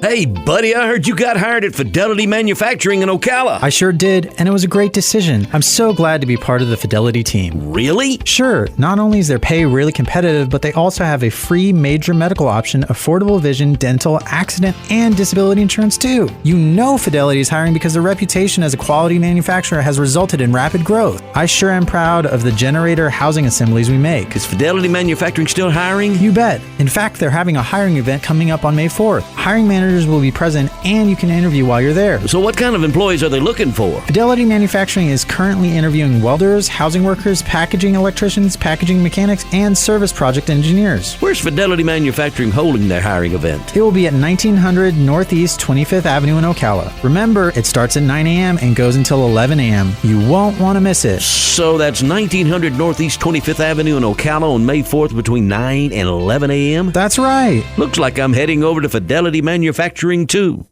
Hey, buddy, I heard you got hired at Fidelity Manufacturing in Ocala. I sure did, and it was a great decision. I'm so glad to be part of the Fidelity team. Really? Sure, not only is their pay really competitive, but they also have a free major medical option, affordable vision, dental, accident, and disability insurance too. You know Fidelity is hiring because their reputation as a quality manufacturer has resulted in rapid growth. I sure am proud of the generator housing assemblies we make. Is Fidelity Manufacturing still hiring? You bet. In fact, they're having a hiring event coming up on May 4th. Hiring managers will be present and you can interview while you're there. So what kind of employees are they looking for? Fidelity Manufacturing is currently interviewing welders, housing workers, packaging electricians, packaging mechanics, and service project engineers. Where's Fidelity Manufacturing holding their hiring event? It will be at 1900 Northeast 25th Avenue in Ocala. Remember, it starts at 9 a.m. and goes until 11 a.m. You won't want to miss it. So that's 1900 Northeast 25th Avenue in Ocala on May 4th between 9 and 11 a.m.? That's right. Looks like I'm heading over to Fidelity Manufacturing too.